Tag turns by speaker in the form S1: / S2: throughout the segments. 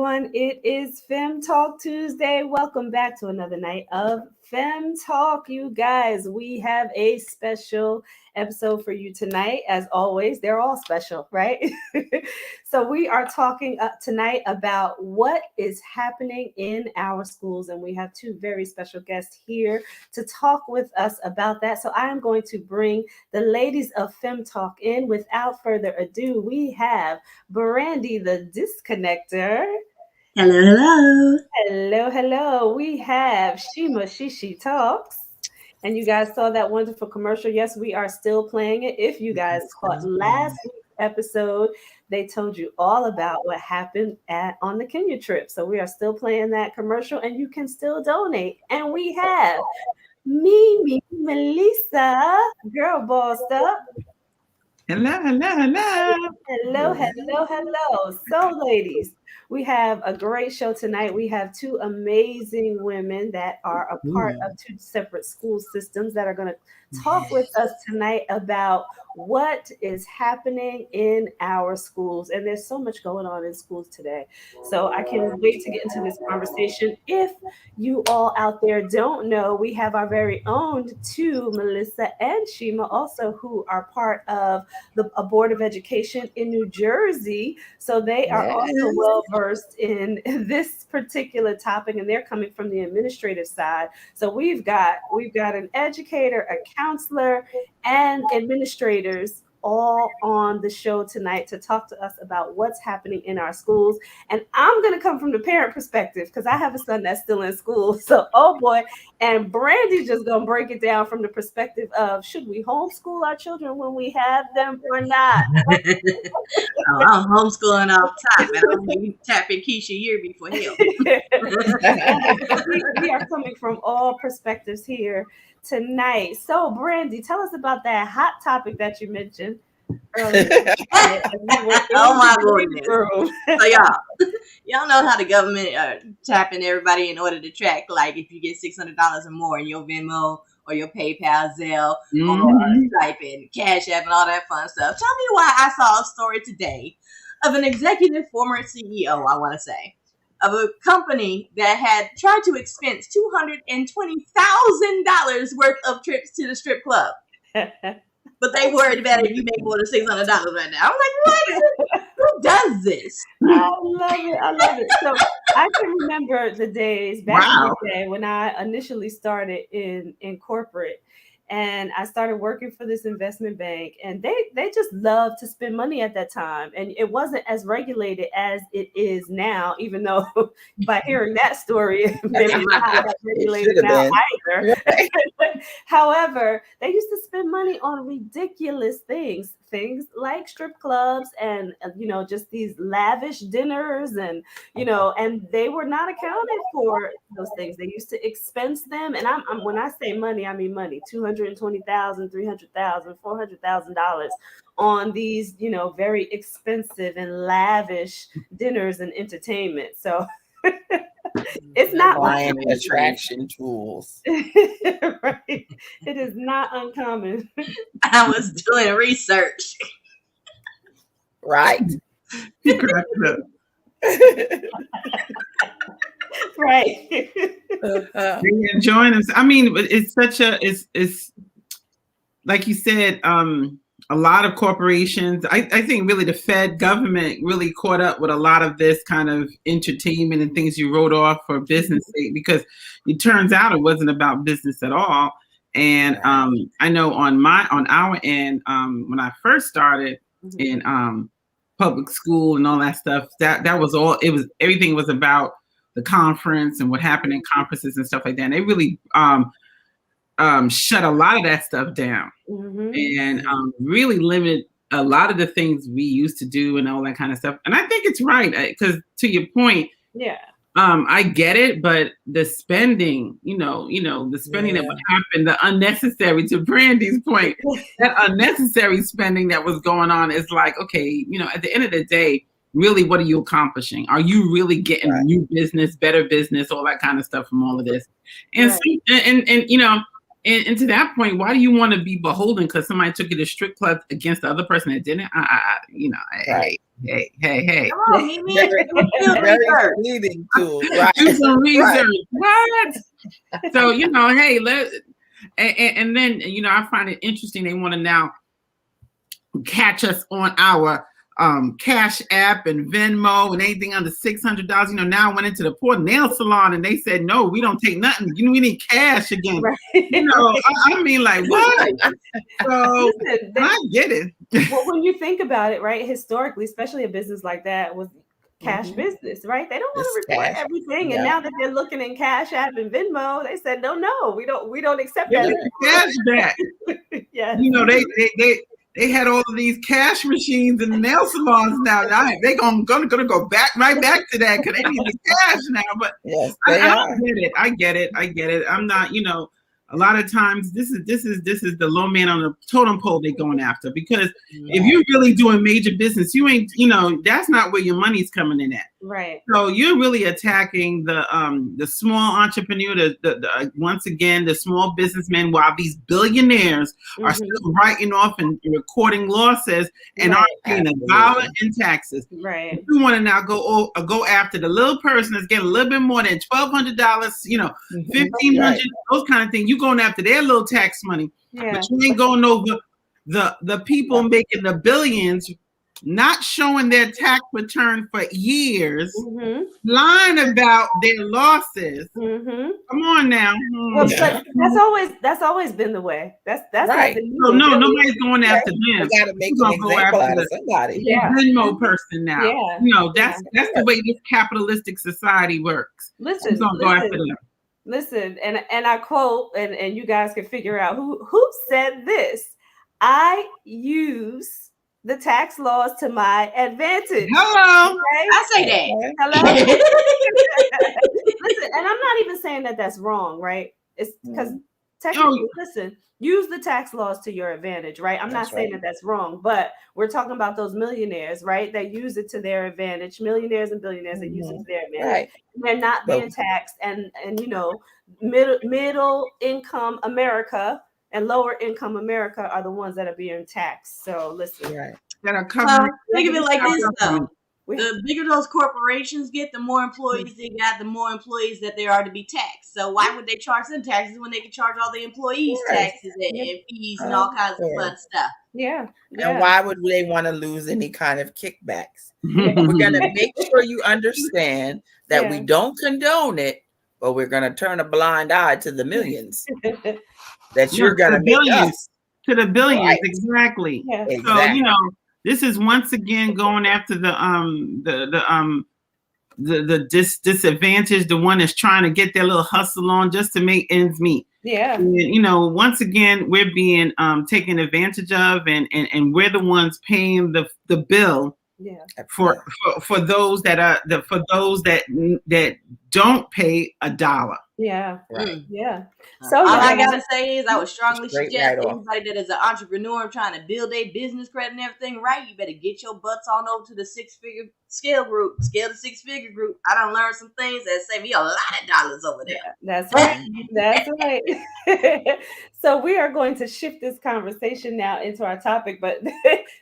S1: everyone. It is FEM Talk Tuesday. Welcome back to another night of FEM Talk. You guys, we have a special episode for you tonight. As always, they're all special, right? So, we are talking tonight about what is happening in our schools, and we have two very special guests here to talk with us about that. So, I am going to bring the ladies of FEM Talk in. Without further ado, we have Brandy the Disconnector.
S2: Hello, hello.
S1: Hello. We have Shima Shishi Talks. And you guys saw that wonderful commercial. Yes, we are still playing it. If you guys caught last week's episode, they told you all about what happened on the Kenya trip. So we are still playing that commercial and you can still donate. And we have Mimi Melissa, girl bossed up. Hello. So, ladies, we have a great show tonight. We have two amazing women that are a part of two separate school systems that are going to talk with us tonight about what is happening in our schools. And there's so much going on in schools today. So I can't wait to get into this conversation. If you all out there don't know, we have our very own two, Melissa and Shima, also who are part of a board of education in New Jersey. So they are also well versed in this particular topic, and they're coming from the administrative side. So we've got an educator, a counselor, and administrators all on the show tonight to talk to us about what's happening in our schools. And I'm going to come from the parent perspective because I have a son that's still in school. So, oh boy. And Brandy's just going to break it down from the perspective of, should we homeschool our children when we have them or not?
S2: I'm homeschooling all the time. And I'm going to tap in Keisha year before hell.
S1: We are coming from all perspectives here tonight. So, Brandy, tell us about that hot topic that you mentioned earlier.
S2: Oh my goodness! So y'all know how the government tapping everybody in order to track, like if you get $600 or more in your Venmo or your PayPal, Zelle, or Stripe and Cash App and all that fun stuff. Tell me why I saw a story today of an executive, former CEO, I want to say, of a company that had tried to expense $220,000 worth of trips to the strip club. But they worried about if you make more than $600 right now. I'm like, what? Who does this?
S1: I love it. So I can remember the days back in the day when I initially started in corporate. And I started working for this investment bank, and they just loved to spend money at that time. And it wasn't as regulated as it is now, even though by hearing that story, maybe it's not as regulated now either. However, they used to spend money on ridiculous things like strip clubs and, just these lavish dinners and, and they were not accounted for those things. They used to expense them. And I'm when I say money, I mean money, $220,000, $300,000, $400,000 on these, very expensive and lavish dinners and entertainment. So it's not
S3: buying attraction tools.
S1: Right. It is not uncommon.
S2: I was doing research.
S3: Right.
S1: Right.
S4: They enjoying us. I mean, it's like you said, a lot of corporations, I think really the Fed government really caught up with a lot of this kind of entertainment and things you wrote off for business sake, because it turns out it wasn't about business at all. And I know on our end, when I first started in public school and all that stuff, that was all, everything was about the conference and what happened in conferences and stuff like that. And they really shut a lot of that stuff down and really limit a lot of the things we used to do and all that kind of stuff. And I think it's right, because to your point, I get it, but the spending, the spending that would happen, the unnecessary, to Brandy's point, that unnecessary spending that was going on is like, okay, at the end of the day, really, what are you accomplishing? Are you really getting new business, better business, all that kind of stuff from all of this? And and to that point, why do you want to be beholden because somebody took you to strip club against the other person that didn't? Hey.
S2: Come on, Mimi.
S3: Very leading tools, right?
S4: Do some research.
S3: Right.
S4: What? So, hey, and then, I find it interesting. They want to now catch us on our Cash App and Venmo and anything under $600. Now I went into the poor nail salon and they said, no, we don't take nothing. We need cash again. Right. I mean, like, what? So listen, I get it.
S1: Well, when you think about it, right, historically, especially a business like that was cash business, right? They don't want to report everything. Yeah. And now that they're looking in Cash App and Venmo, they said, no, we don't accept that
S4: cash back. Yeah. They had all of these cash machines in the nail salons now. They're gonna go right back to that because they need the cash now. But yes, I get it. I'm not, a lot of times this is the low man on the totem pole they're going after, because if you're really doing major business, you ain't, that's not where your money's coming in at.
S1: Right.
S4: So you're really attacking the small entrepreneur, the once again, the small businessmen, while these billionaires are still writing off and recording losses and aren't paying $1 in taxes.
S1: Right.
S4: You want to now go after the little person that's getting a little bit more than $1,200, $1,500, those kind of things. You going after their little tax money, but you ain't going over the people making the billions, not showing their tax return for years, lying about their losses. Come on now.
S1: Well, but that's always been the way. That's
S3: right.
S4: So nobody's going after them.
S3: You got to make an example out of somebody.
S4: The Venmo person now. That's the way this capitalistic society works.
S1: Listen,
S4: go after them.
S1: Listen, and I quote, and you guys can figure out who said this. I use the tax laws to my advantage.
S4: Hello.
S1: Okay?
S2: I say that.
S1: Hello. Listen, and I'm not even saying that that's wrong, right? It's because technically, listen, use the tax laws to your advantage, right? I'm not saying that that's wrong, but we're talking about those millionaires, right? That use it to their advantage, millionaires and billionaires that use it to their advantage.
S3: Right.
S1: They're not being taxed, and middle income America and lower income America are the ones that are being taxed. So listen,
S4: that are covering.
S2: Think of it like this, though. The bigger those corporations get, the more employees they got, the more employees that there are to be taxed. So why would they charge them taxes when they can charge all the employees taxes and fees and all kinds of fun stuff?
S1: Yeah.
S3: And why would they want to lose any kind of kickbacks? We're going to make sure you understand that we don't condone it, but we're going to turn a blind eye to the millions that you're going to make us.
S4: To the billions, exactly.
S1: Yeah.
S4: So, this is once again going after the disadvantaged, the one that's trying to get their little hustle on just to make ends meet.
S1: Yeah.
S4: And, once again, we're being taken advantage of, and we're the ones paying the bill.
S1: Yeah.
S4: For those that don't pay $1.
S1: Yeah.
S3: Right.
S1: Yeah.
S2: So all I gotta say is I would strongly suggest anybody that is an entrepreneur trying to build a business credit and everything right, you better get your butts on over to the scale to six-figure group. I done learned some things that save me a lot of dollars over there.
S1: That's right. That's right. So we are going to shift this conversation now into our topipic, but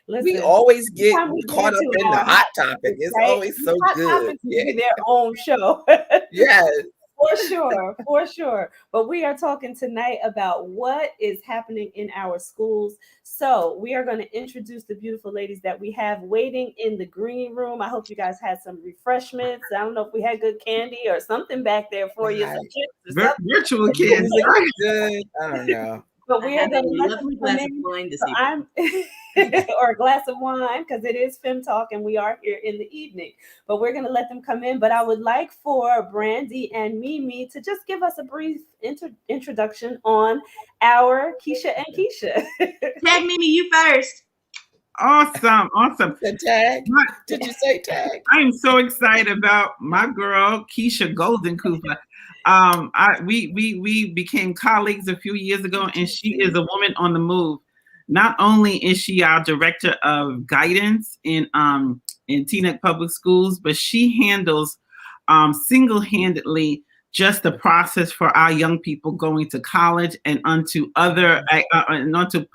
S1: listen,
S3: we always get caught up in the hot topic. It's always so good.
S1: Their own show.
S3: Yes.
S1: For sure. But we are talking tonight about what is happening in our schools. So we are going to introduce the beautiful ladies that we have waiting in the green room. I hope you guys had some refreshments. I don't know if we had good candy or something back there for you.
S4: Virtual candy.
S3: Good. I don't know.
S1: But we are going to let them come in. Or a glass of wine, because it is FEM Talk and we are here in the evening. But we're going to let them come in. But I would like for Brandy and Mimi to just give us a brief introduction on our Keisha and Keisha.
S2: Tag Mimi, you first.
S4: Awesome.
S3: The tag? Did you say tag?
S4: I am so excited about my girl, Keisha Golden Cooper. We became colleagues a few years ago, and she is a woman on the move. Not only is she our director of guidance in Teaneck Public Schools, but she handles single-handedly just the process for our young people going to college and onto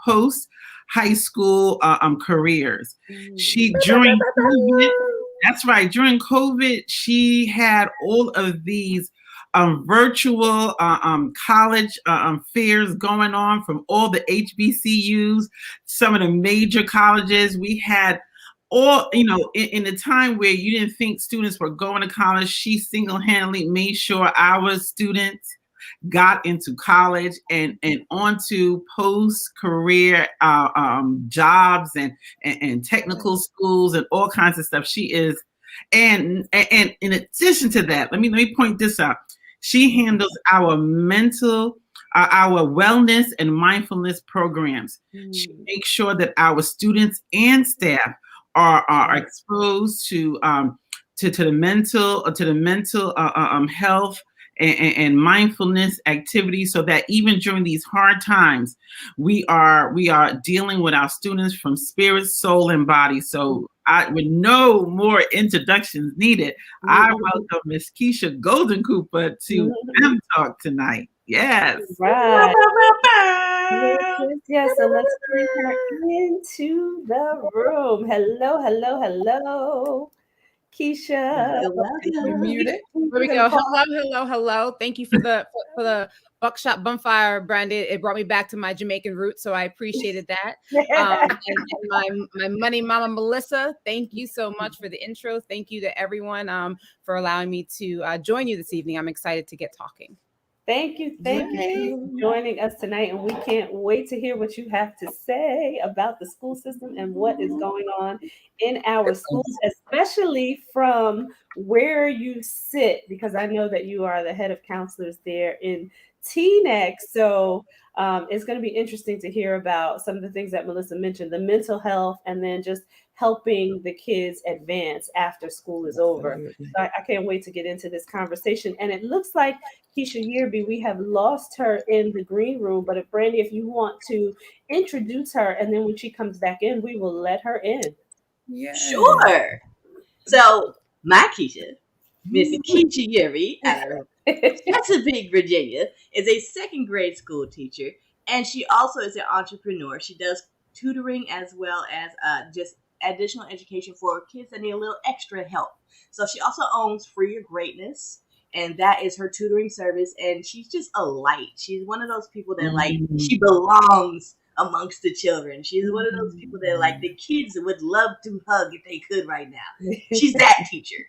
S4: post high school careers. She during COVID, that's right, during COVID, she had all of these virtual college fairs going on from all the HBCUs, some of the major colleges. We had all, in a time where you didn't think students were going to college, she single-handedly made sure our students got into college and onto post-career jobs and technical schools and all kinds of stuff. She is, and in addition to that, let me point this out. She handles our mental, our wellness and mindfulness programs. She makes sure that our students and staff are exposed to the mental health and mindfulness activities, so that even during these hard times, we are dealing with our students from spirit, soul, and body. So with no more introductions needed, I welcome Miss Keisha Golden Cooper to FEM Talk tonight. Yes.
S1: Right. Yes. So let's bring her into the room. Hello. Keisha.
S3: You're muted.
S5: Here we go. Hello. Thank you for the buckshot bonfire, Brandon. It brought me back to my Jamaican roots, so I appreciated that. And my money mama Melissa, thank you so much for the intro. Thank you to everyone for allowing me to join you this evening. I'm excited to get talking.
S1: Thank you for joining us tonight, and we can't wait to hear what you have to say about the school system and what is going on in our schools, especially from where you sit, because I know that you are the head of counselors there in TNEC. So it's going to be interesting to hear about some of the things that Melissa mentioned, the mental health, and then just helping the kids advance after school is over. So I can't wait to get into this conversation. And it looks like Keisha Yearby, we have lost her in the green room, but if Brandy, if you want to introduce her, and then when she comes back in, we will let her in.
S2: Yeah. Sure. So my Keisha, Miss Keisha Yearby, out of Chesapeake, Virginia, is a second grade school teacher, and she also is an entrepreneur. She does tutoring as well as just additional education for kids that need a little extra help. So she also owns Free Your Greatness, and that is her tutoring service. And she's just a light. She's one of those people that she belongs amongst the children. She's one of those people that the kids would love to hug if they could right now. She's that teacher.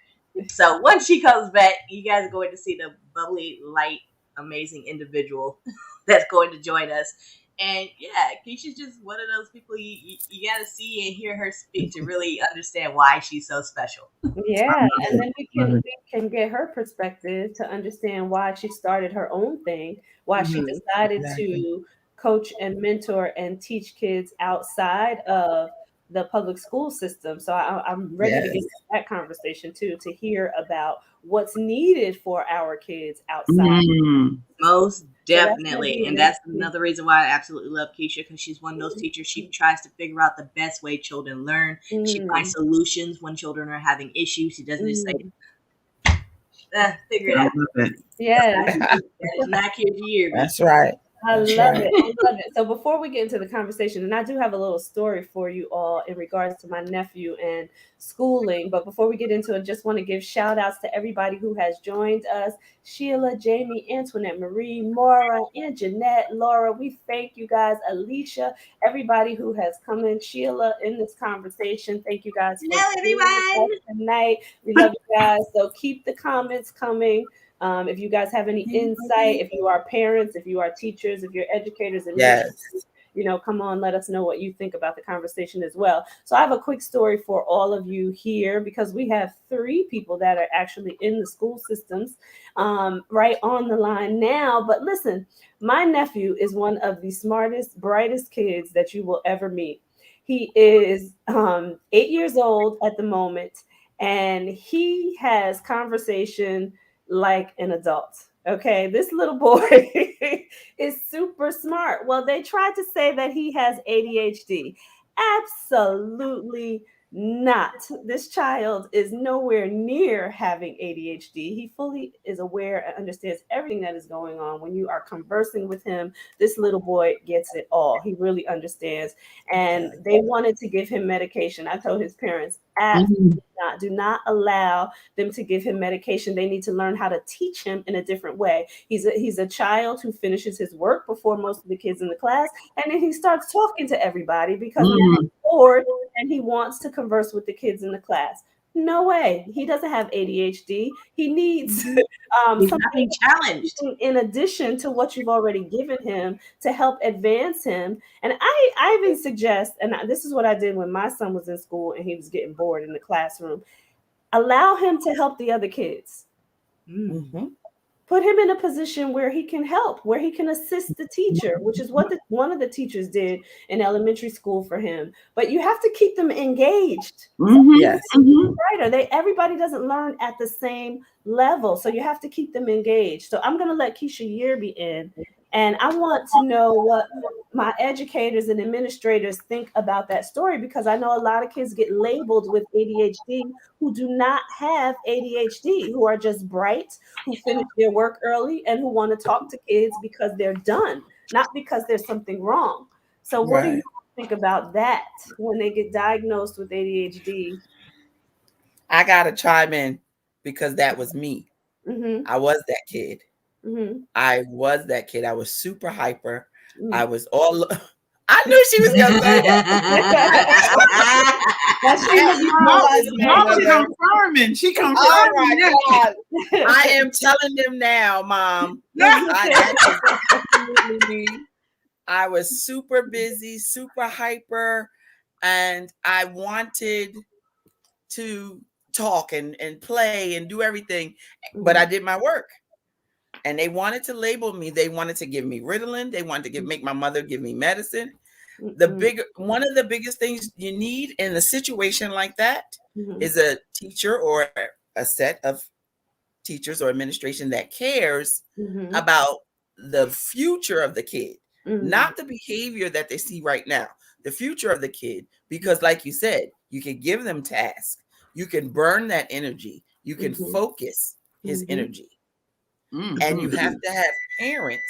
S2: So once she comes back, you guys are going to see the bubbly, light, amazing individual that's going to join us. And yeah, Keisha's just one of those people you got to see and hear her speak to really understand why she's so special.
S1: Yeah, and then we can get her perspective to understand why she started her own thing, why she decided to coach and mentor and teach kids outside of the public school system. So I'm ready to get into that conversation too, to hear about what's needed for our kids outside.
S2: Most definitely. And that's another reason why I absolutely love Keisha, because she's one of those teachers. She tries to figure out the best way children learn. She finds solutions when children are having issues. She doesn't just say, figure it out.
S1: Yeah.
S2: It's not Keisha Yearby.
S3: That's right.
S1: I love it. So before we get into the conversation, and I do have a little story for you all in regards to my nephew and schooling, but before we get into it, just want to give shout outs to everybody who has joined us: Sheila, Jamie, Antoinette, Marie, Maura, and Jeanette, Laura. We thank you guys. Alicia, everybody who has come in, Sheila, in this conversation. Thank you guys for
S2: everyone
S1: tonight. We love you guys. So keep the comments coming. If you guys have any insight, if you are parents, if you are teachers, if you're educators, and come on, let us know what you think about the conversation as well. So I have a quick story for all of you here, because we have 3 people that are actually in the school systems right on the line now. But listen, my nephew is one of the smartest, brightest kids that you will ever meet. He is 8 years old at the moment, and he has conversation like an adult. Okay, this little boy is super smart. Well, they tried to say that he has ADHD. Absolutely This child is nowhere near having ADHD. He fully is aware and understands everything that is going on. When you are conversing with him, this little boy gets it all. He really understands. And they wanted to give him medication. I told his parents, absolutely not. Do not allow them to give him medication. They need to learn how to teach him in a different way. He's a child who finishes his work before most of the kids in the class, and then he starts talking to everybody because now he's bored and he wants to converse with the kids in the class. No way. He doesn't have ADHD. He needs something
S2: challenged
S1: in addition to what you've already given him to help advance him. And I even suggest, and this is what I did when my son was in school and he was getting bored in the classroom, allow him to help the other kids.
S3: Mm-hmm.
S1: Put him in a position where he can help, where he can assist the teacher, which is what one of the teachers did in elementary school for him. But you have to keep them engaged.
S3: Yes.
S1: Everybody doesn't learn at the same level, so you have to keep them engaged. So I'm going to let Keisha Yearby in, and I want to know what my educators and administrators think about that story, because I know a lot of kids get labeled with ADHD who do not have ADHD, who are just bright, who finish their work early, and who want to talk to kids because they're done, not because there's something wrong. So what do you think about that when they get diagnosed with ADHD?
S3: I got to chime in because that was me. I was that kid. I was that kid. I was super hyper. I was all. I knew she was going to say
S4: that. She confirming. She confirming.
S3: Oh my God. I am telling them now, Mom. I was super busy, super hyper, and I wanted to talk and play and do everything, but I did my work. And they wanted to label me. They wanted to give me Ritalin. They wanted to make my mother give me medicine. One of the biggest things you need in a situation like that is a teacher or a set of teachers or administration that cares about the future of the kid, not the behavior that they see right now, the future of the kid. Because like you said, you can give them tasks. You can burn that energy. You can focus his energy. And you have to have parents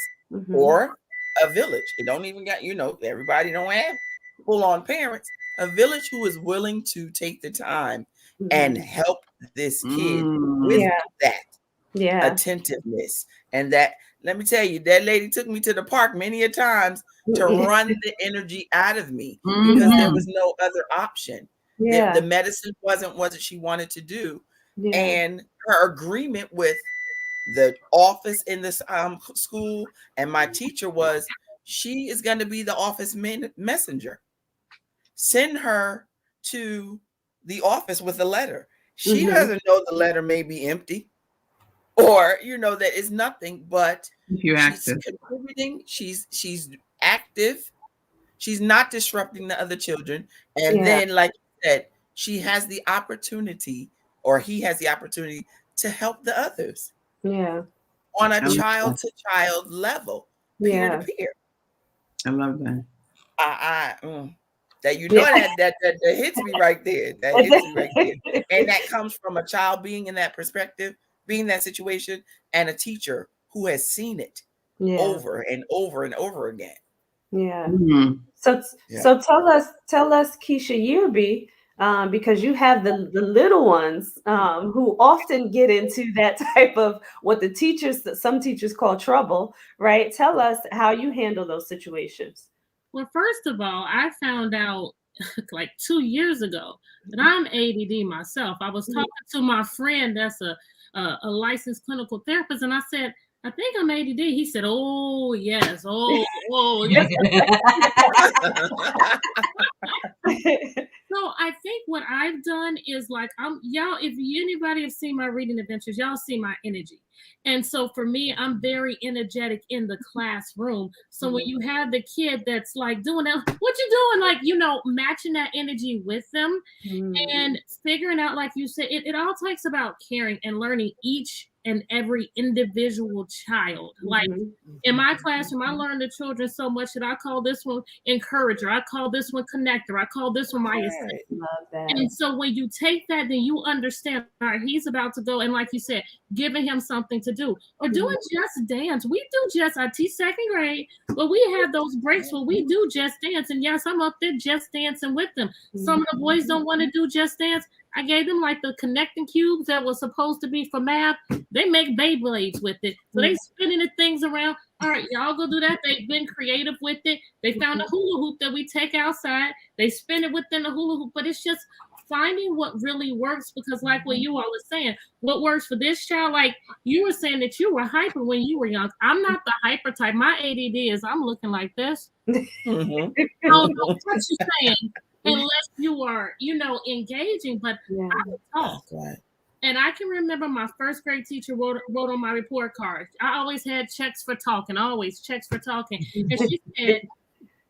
S3: or a village. It don't even got, everybody don't have full-on parents. A village who is willing to take the time and help this kid with that attentiveness. And that, let me tell you, that lady took me to the park many a times to run the energy out of me because there was no other option. The medicine wasn't what she wanted to do. And her agreement with the office in this school and my teacher was, she is going to be the office messenger. Send her to the office with a letter. She doesn't know the letter may be empty or, that it's nothing, but she's contributing. She's active. She's not disrupting the other children. And then, like you said, she has the opportunity, or he has the opportunity to help the others. On a child-to-child level, peer-to-peer.
S4: I love that.
S3: That that hits me right there. That hits me right there. And that comes from a child being in that perspective, being in that situation, and a teacher who has seen it over and over and over again.
S1: So tell us, Keisha Yearby, because you have the little ones who often get into that type of what some teachers call trouble, right? Tell us how you handle those situations.
S6: Well, first of all, I found out like 2 years ago that I'm ADD myself. I was talking to my friend that's a licensed clinical therapist, and I said, I think I'm ADD. He said, oh, yes. Oh, yes. So I think what I've done is like, if anybody have seen my reading adventures, y'all see my energy. And so for me, I'm very energetic in the classroom. So when you have the kid that's like doing that, what you doing? Like, matching that energy with them and figuring out, like you said, it all takes about caring and learning each and every individual child. Like in my classroom, I learned the children so much that I call this one encourager, I call this one connector, I call this one my assistant.
S1: Love that.
S6: And so when you take that, then you understand, all right, he's about to go. And like you said, giving him something to do or doing just dance. We do just, I teach second grade, but we have those breaks where we do just dance. And yes, I'm up there just dancing with them. Some of the boys don't want to do just dance. I gave them like the connecting cubes that was supposed to be for math. They make Beyblades with it. So they spinning the things around. All right, y'all go do that. They've been creative with it. They found a hula hoop that we take outside. They spin it within the hula hoop, but it's just finding what really works, because like what you all are saying, what works for this child, like you were saying that you were hyper when you were young. I'm not the hyper type. My ADD is I'm looking like this. I don't know what you're saying unless you are, engaging, but I would talk. And I can remember my first grade teacher wrote on my report card, I always had checks for talking, always checks for talking. And she said,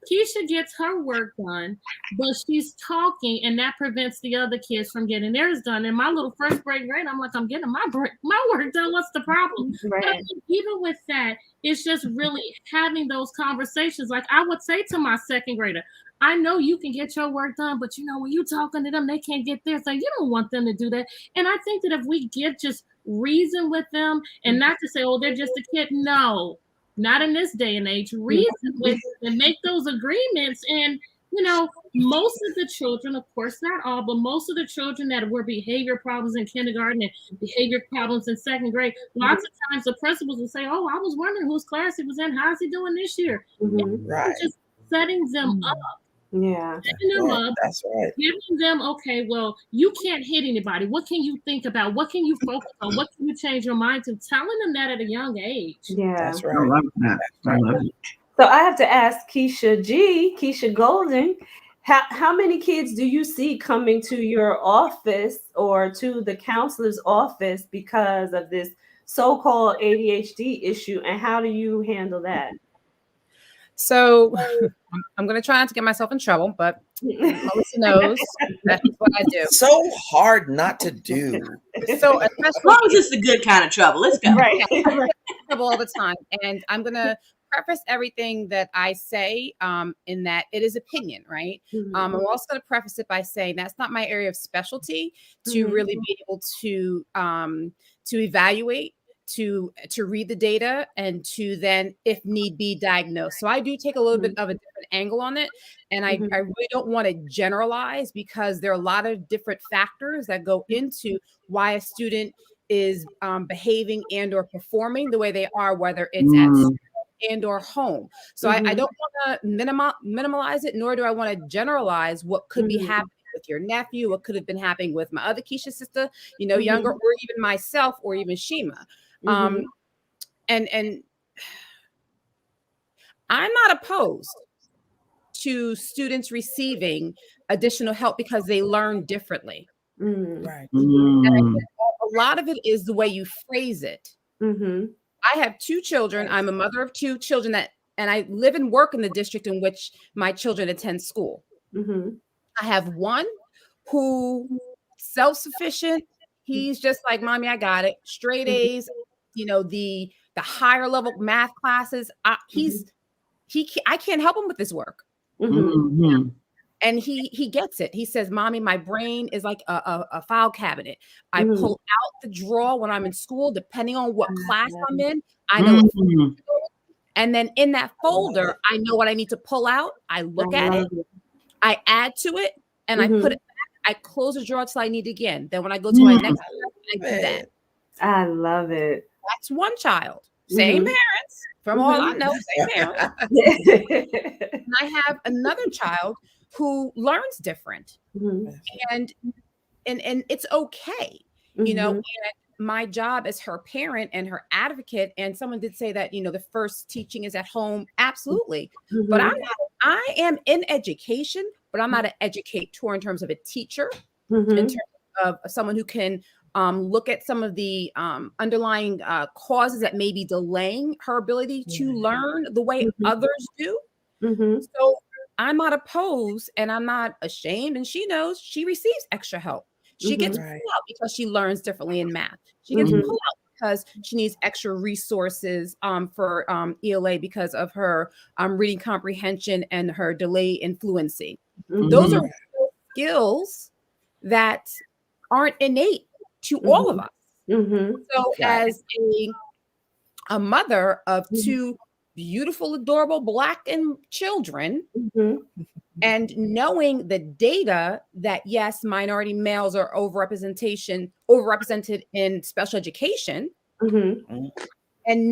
S6: Keisha gets her work done, but she's talking, and that prevents the other kids from getting theirs done. In my little first grade, I'm like, I'm getting my work done. What's the problem? Right. But even with that, it's just really having those conversations. Like I would say to my second grader, I know you can get your work done, but when you're talking to them, they can't get theirs. So you don't want them to do that. And I think that if we just reason with them and not to say, oh, they're just a kid. No. Not in this day and age. Reason with and make those agreements. And, most of the children, of course, not all, but most of the children that were behavior problems in kindergarten and behavior problems in second grade, lots of times the principals will say, oh, I was wondering whose class he was in. How's he doing this year? Right. Just setting them up.
S1: Yeah.
S6: Setting them up.
S3: That's right.
S6: Giving them, okay, well, you can't hit anybody. What can you think about? What can you focus on? What can you change your mind to? Telling them that at a young age.
S1: Yeah.
S3: That's right.
S4: I love that. I love it.
S1: So I have to ask Keisha Golden, how many kids do you see coming to your office or to the counselor's office because of this so-called ADHD issue, and how do you handle that?
S5: So I'm going to try not to get myself in trouble, but Melissa knows that's what I do.
S3: So hard not to do.
S5: So
S2: as long as it's the good kind of trouble, let's go.
S5: Right. Trouble all the time. And I'm going to preface everything that I say in that it is opinion, right? I'm also going to preface it by saying that's not my area of specialty to really be able to evaluate, to read the data, and to then, if need be, diagnose. So I do take a little bit of a different angle on it. And I really don't want to generalize, because there are a lot of different factors that go into why a student is behaving and or performing the way they are, whether it's at school and or home. So I don't want to minimalize it, nor do I want to generalize what could be happening with your nephew, what could have been happening with my other Keisha sister, younger, or even myself, or even Shima. And I'm not opposed to students receiving additional help because they learn differently.
S3: Right.
S5: And a lot of it is the way you phrase it. I have two children. I'm a mother of two children and I live and work in the district in which my children attend school. I have one who self-sufficient. He's just like, Mommy, I got it. Straight A's, the higher level math classes. I can't help him with his work. And he gets it. He says, Mommy, my brain is like a file cabinet. I pull out the drawer when I'm in school, depending on what class I'm in. I know and then in that folder, I know what I need to pull out. I look at it, I add to it, and I put it back. I close the drawer till I need it again. Then when I go to my next class, I do that.
S1: I love it.
S5: That's one child. Same parents. From all I know, same parents. And I have another child who learns different. And it's okay. And my job as her parent and her advocate, and someone did say that, the first teaching is at home. Absolutely. But I am in education, but I'm not an educator in terms of a teacher, in terms of someone who can look at some of the underlying causes that may be delaying her ability to learn the way others do. So I'm not opposed, and I'm not ashamed. And she knows she receives extra help. She gets pulled out because she learns differently in math. She gets pulled out because she needs extra resources for ELA because of her reading comprehension and her delay in fluency. Those are skills that aren't innate to all of us. So as a mother of two beautiful, adorable Black and children, and knowing the data that yes, minority males are overrepresented in special education, and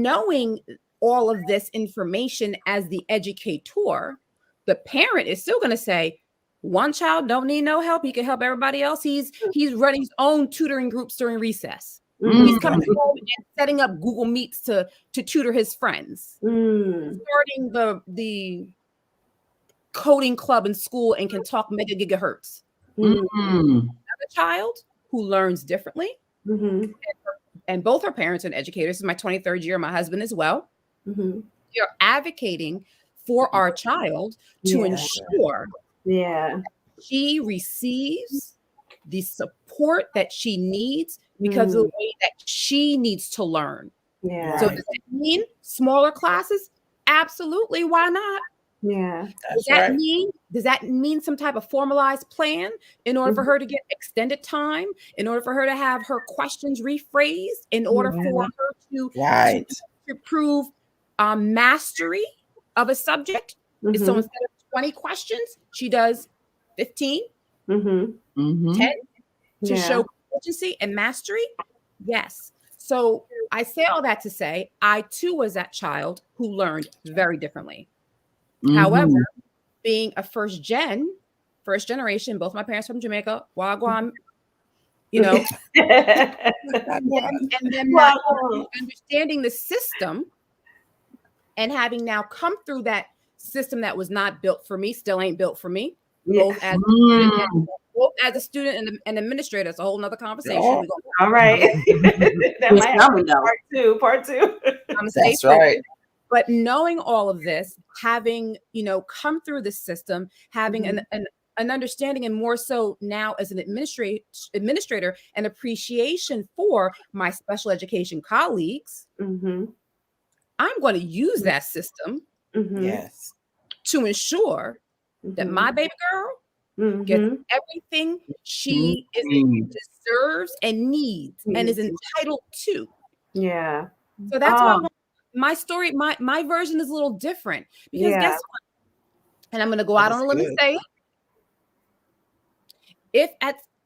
S5: knowing all of this information as the educator, the parent is still going to say, one child don't need no help. He can help everybody else. He's running his own tutoring groups during recess. He's coming home and setting up Google Meets to tutor his friends. Starting the coding club in school and can talk mega gigahertz. Another child who learns differently, and both her parents are educators. This is my 23rd year, my husband as well. You're advocating for our child to ensure she receives the support that she needs because of the way that she needs to learn. So does that mean smaller classes? Absolutely. Why not? Does that mean some type of formalized plan in order for her to get extended time, in order for her to have her questions rephrased, in order for her to prove mastery of a subject? So instead of 20 questions, she does 15, 10 to show proficiency and mastery? Yes. So I say all that to say, I too was that child who learned very differently. However, being a first generation, both my parents from Jamaica, Wagwan, and then not understanding the system and having now come through that system that was not built for me, still ain't built for me, both as a student and administrator. It's a whole nother conversation.
S1: All right. That might have part two.
S3: That's right.
S5: But knowing all of this, having, come through the system, having an understanding, and more so now as an administrator, an appreciation for my special education colleagues, I'm going to use that system to ensure that my baby girl gets everything she deserves and needs and is entitled to.
S1: Yeah.
S5: So that's why my story, my version is a little different, because guess what? And I'm going to go out on a limb and say,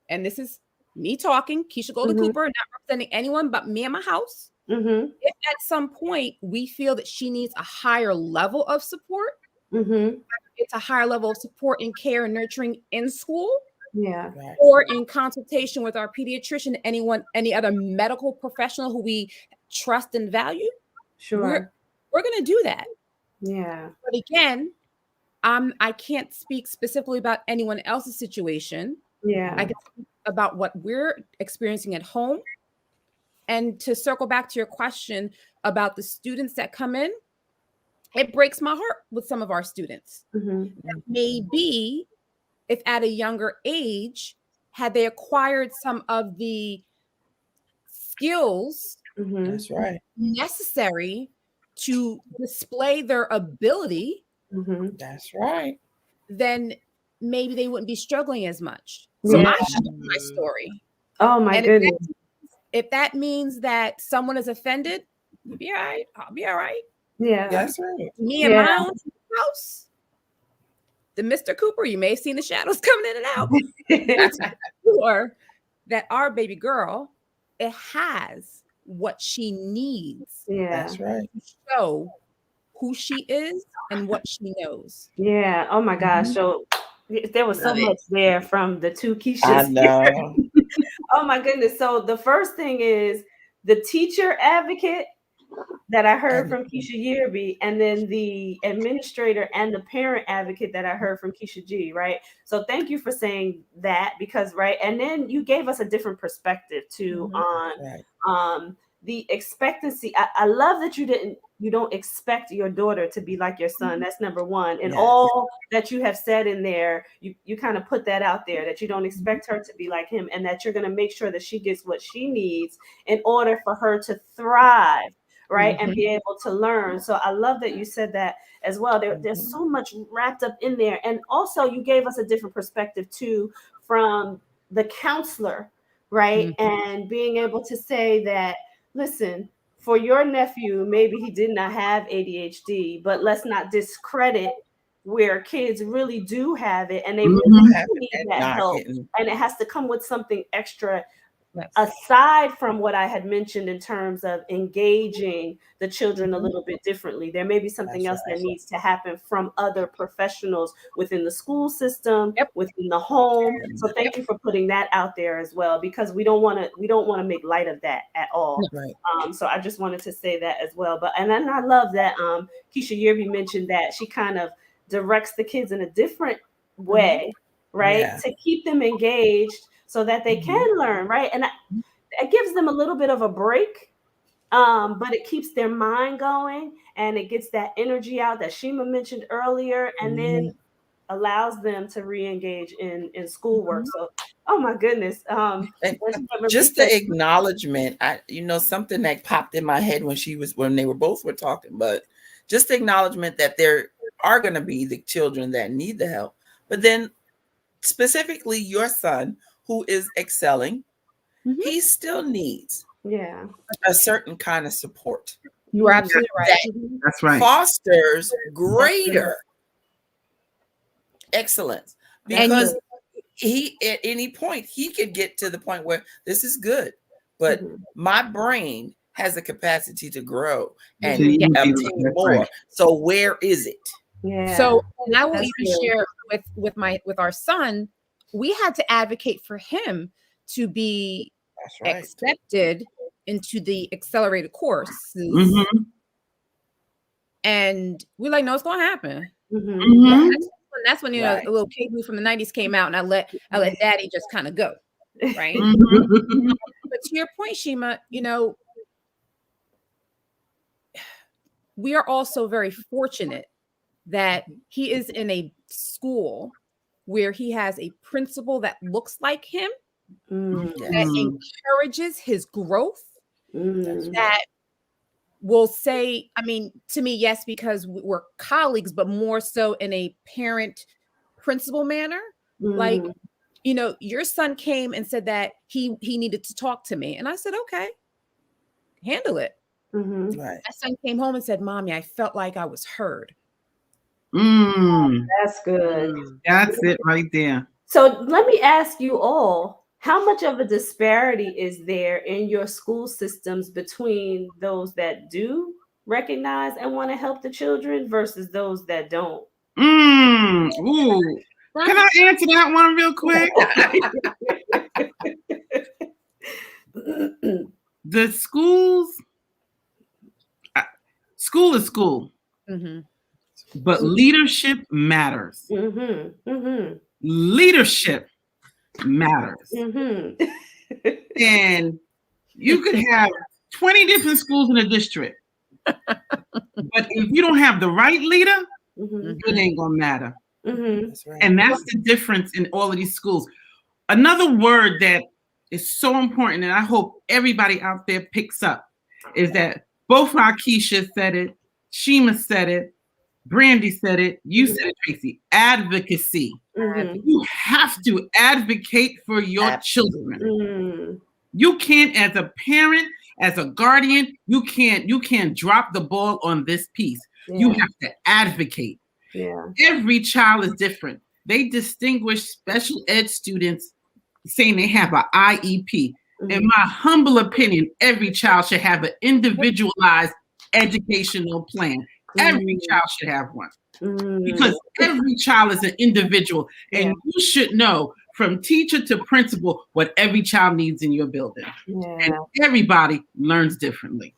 S5: and this is me talking, Keisha Golden Cooper, not representing anyone but me and my house. If at some point we feel that she needs a higher level of support, it's a higher level of support and care and nurturing in school, or in consultation with our pediatrician, any other medical professional who we trust and value, we're going to do that. But again, I can't speak specifically about anyone else's situation. I can speak about what we're experiencing at home. And to circle back to your question about the students that come in, it breaks my heart with some of our students. Maybe if at a younger age, had they acquired some of the skills necessary to display their ability, then maybe they wouldn't be struggling as much. So I share my story.
S1: Oh my goodness.
S5: If that means that someone is offended, you'll be all right. I'll be all right.
S1: Yeah.
S3: That's right.
S5: Me and my own house, the Mr. Cooper, you may have seen the shadows coming in and out. That's sure that our baby girl, it has what she needs.
S3: That's right.
S5: To show who she is and what she knows.
S1: Yeah. Oh my gosh. So there was so much there from the two Keishas.
S3: I know.
S1: Oh my goodness. So the first thing is the teacher advocate that I heard from Keisha Yearby, and then the administrator and the parent advocate that I heard from Keisha G, right? So thank you for saying that, because, right, and then you gave us a different perspective too on the expectancy. I love that you don't expect your daughter to be like your son. That's number one. And all that you have said in there, you kind of put that out there, that you don't expect her to be like him, and that you're going to make sure that she gets what she needs in order for her to thrive, right? And be able to learn. So I love that you said that as well. There's so much wrapped up in there. And also you gave us a different perspective too, from the counselor, right? And being able to say that, listen, for your nephew, maybe he did not have ADHD, but let's not discredit where kids really do have it, and they really need that help. And it has to come with something extra aside from what I had mentioned in terms of engaging the children a little bit differently. There may be something else that needs to happen from other professionals within the school system, within the home. So thank you for putting that out there as well, because we don't want to make light of that at all. So I just wanted to say that as well. But and then I love that Keisha Yerby mentioned that she kind of directs the kids in a different way, right? To keep them engaged so that they can learn, right? And it gives them a little bit of a break, but it keeps their mind going, and it gets that energy out that Shima mentioned earlier, and then allows them to re-engage in schoolwork. So, oh my goodness.
S3: Just the acknowledgement, something that popped in my head when they were talking, but just the acknowledgement that there are going to be the children that need the help, but then specifically your son, who is excelling, he still needs a certain kind of support.
S5: You are absolutely right.
S4: That's right.
S3: Fosters greater excellence, because he at any point he could get to the point where this is good, but my brain has the capacity to grow and obtain more. So where is it?
S5: So, and I will even share with our son, we had to advocate for him to be accepted into the accelerated courses. And we're like, no, it's gonna happen. That's when a little kid from the 90s came out, and I let daddy just kind of go. Right. But to your point, Shima, we are also very fortunate that he is in a school where he has a principal that looks like him, that encourages his growth, that will say, I mean, to me, yes, because we're colleagues, but more so in a parent principal manner. Like, your son came and said that he needed to talk to me. And I said, okay, handle it. My son came home and said, Mommy, I felt like I was heard.
S1: That's good.
S4: That's it right there.
S1: So let me ask you all, how much of a disparity is there in your school systems between those that do recognize and want to help the children versus those that don't?
S4: Ooh. Can I answer that one real quick? The schools, school is school, but leadership matters. Leadership matters. And you could have 20 different schools in a district, but if you don't have the right leader, it ain't gonna matter. That's right. And that's the difference in all of these schools. Another word that is so important, and I hope everybody out there picks up, is that both Keisha said it, Shima said it, Brandy said it, you said it, Tracy. Advocacy. You have to advocate for your children. You can't, as a parent, as a guardian, you can't drop the ball on this piece. You have to advocate. Every child is different. They distinguish special ed students saying they have an IEP. In my humble opinion, every child should have an individualized educational plan. Every child should have one, because every child is an individual, and you should know from teacher to principal what every child needs in your building. And everybody learns differently.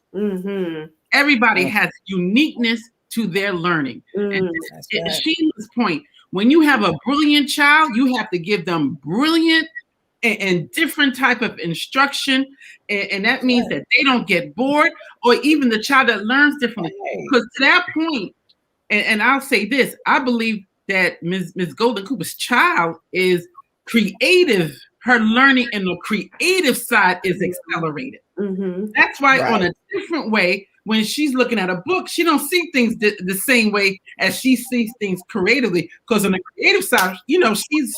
S4: Everybody has uniqueness to their learning. And at Sheila's point, when you have a brilliant child, you have to give them brilliant and different type of instruction. And that means that they don't get bored, or even the child that learns differently. Because to that point, and I'll say this, I believe that Ms. Golden Cooper's child is creative. Her learning in the creative side is accelerated. That's why on a different way, when she's looking at a book, she don't see things the same way as she sees things creatively. Because on the creative side,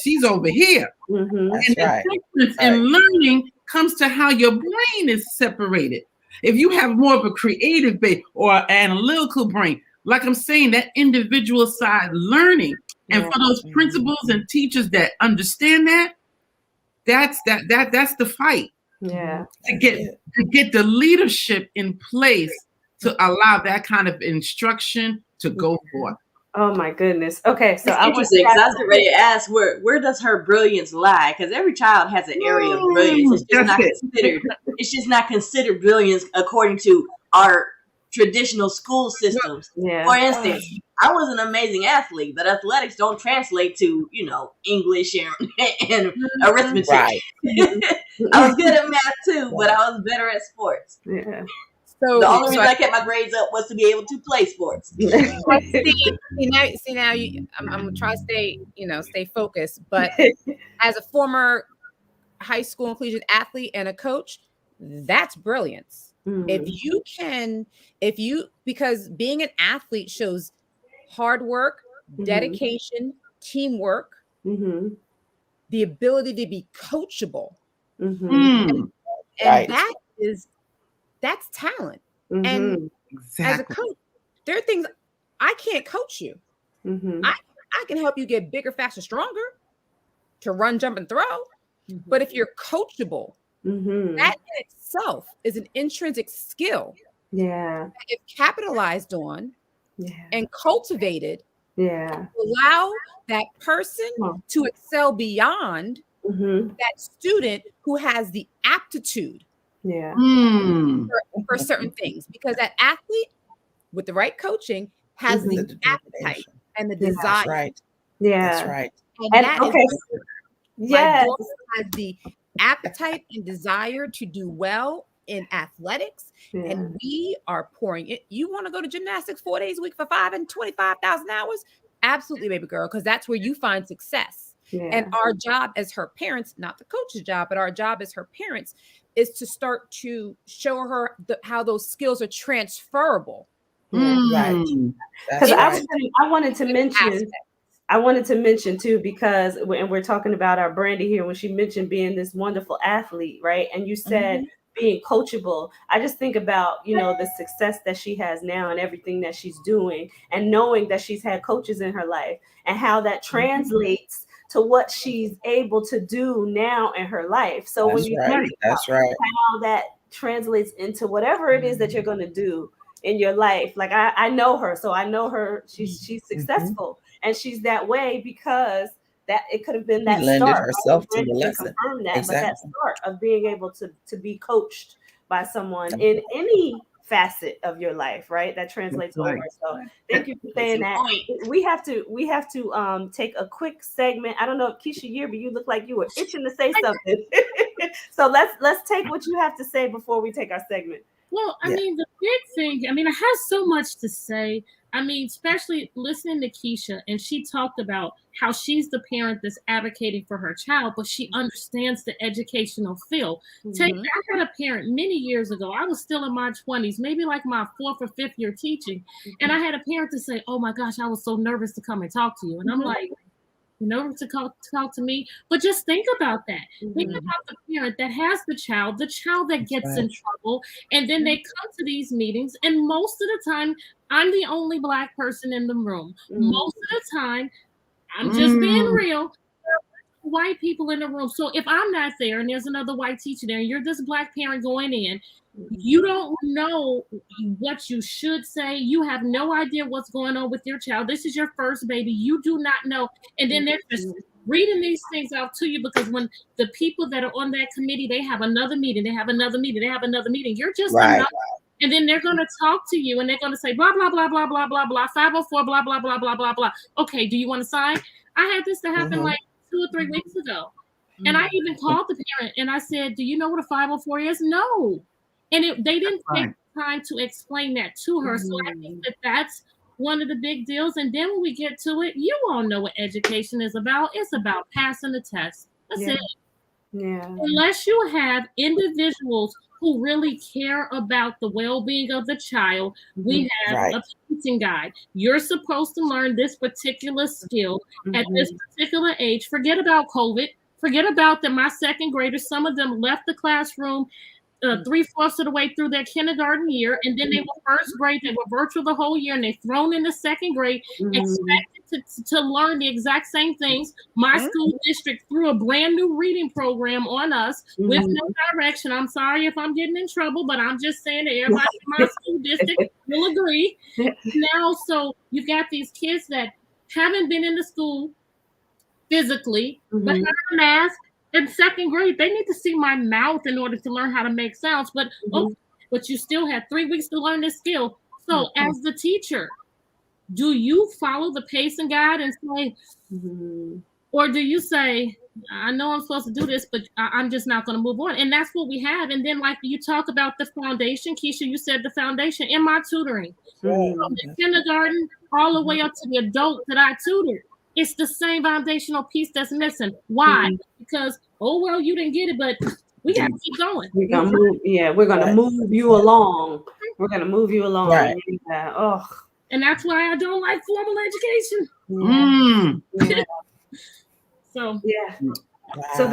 S4: she's over here. And the difference in learning comes to how your brain is separated. If you have more of a creative base or analytical brain, like I'm saying, that individual side learning, and for those principals and teachers that understand that's the fight. To get the leadership in place to allow that kind of instruction to go forth.
S1: Oh my goodness. Okay, so
S2: I was ready to ask where does her brilliance lie? Because every child has an area of brilliance. It's just not considered brilliance according to our traditional school systems. For instance, I was an amazing athlete, but athletics don't translate to English and arithmetic. I was good at math too, but I was better at sports. So the only reason I kept my grades up was to be able to play sports.
S5: Now I'm gonna try to stay focused. But as a former high school and collegiate athlete and a coach, that's brilliance. Because being an athlete shows hard work, dedication, teamwork, the ability to be coachable, and that's talent. And as a coach, there are things I can't coach you. I can help you get bigger, faster, stronger, to run, jump, and throw. But if you're coachable, that in itself is an intrinsic skill. That if capitalized on and cultivated, allow that person to excel beyond that student who has the aptitude for certain things. Because that athlete, with the right coaching, has the appetite and the desire.
S1: That's right.
S5: And that is my daughter has the appetite and desire to do well in athletics, and we are pouring it. You want to go to gymnastics 4 days a week for 5 and 25,000 hours? Absolutely, baby girl, because that's where you find success. And our job as her parents, not the coach's job, but our job as her parents, is to start to show her how those skills are transferable.
S1: Because I wanted to mention too, because and we're talking about our Brandy here when she mentioned being this wonderful athlete, right? And you said being coachable. I just think about the success that she has now and everything that she's doing, and knowing that she's had coaches in her life and how that translates to what she's able to do now in her life. So when you think about how that translates into whatever it is that you're going to do in your life, like I know her, so I know her. She's successful, and she's that way because that it could have been that start.
S3: Herself to the lesson.
S1: Confirm that, but that start of being able to be coached by someone in any facet of your life, right? That translates over. So thank you for saying that. We have to take a quick segment. I don't know if Keisha Yearby, you look like you were itching to say something. So let's take what you have to say before we take our segment.
S6: Well, I mean, the big thing, I have so much to say. Especially listening to Keisha, and she talked about how she's the parent that's advocating for her child, but she understands the educational field. I had a parent many years ago. I was still in my 20s, maybe like my 4th or 5th year teaching. And I had a parent to say, "Oh my gosh, I was so nervous to come and talk to you." And I'm like, nervous to talk to me? But just think about that. Think about the parent that has the child that gets in trouble, and then they come to these meetings, and most of the time, I'm the only Black person in the room. Most of the time, I'm just being real, white people in the room. So if I'm not there and there's another white teacher there and you're this Black parent going in, you don't know what you should say. You have no idea what's going on with your child. This is your first baby. You do not know. And then they're just reading these things out to you, because when the people that are on that committee, they have another meeting, you're just another. And then they're going to talk to you and they're going to say, blah, blah, blah, blah, blah, blah, blah, 504, blah, blah, blah, blah, blah, blah. Okay, do you want to sign? I had this to happen like 2 or 3 weeks ago. And I even called the parent and I said, "Do you know what a 504 is?" No. And they didn't take time to explain that to her. So I think that that's one of the big deals. And then when we get to it, you all know what education is about. It's about passing the test. That's it.
S1: Yeah.
S6: Unless you have individuals who really care about the well-being of the child, we have a parenting guide. You're supposed to learn this particular skill at this particular age. Forget about COVID. Forget about that. My second graders, some of them left the classroom 3/4 of the way through their kindergarten year, and then they were first grade. They were virtual the whole year, and they thrown into second grade, expected to learn the exact same things. My school district threw a brand new reading program on us with no direction. I'm sorry if I'm getting in trouble, but I'm just saying that everybody in my school district will agree. Now, so you got these kids that haven't been in the school physically, but have a mask. In second grade, they need to see my mouth in order to learn how to make sounds. But but you still have 3 weeks to learn this skill. So as the teacher, do you follow the pacing guide and say, or do you say, I know I'm supposed to do this, but I'm just not going to move on? And that's what we have. And then, like you talk about the foundation, Keisha, you said the foundation in my tutoring, from the kindergarten all the way up to the adult that I tutored. It's the same foundational piece that's missing. Why? Because, well, you didn't get it, but we got to keep going.
S1: We're gonna move. Yeah, we're gonna move you along. We're gonna move you along.
S3: Right.
S6: And that's why I don't like formal education. So
S1: So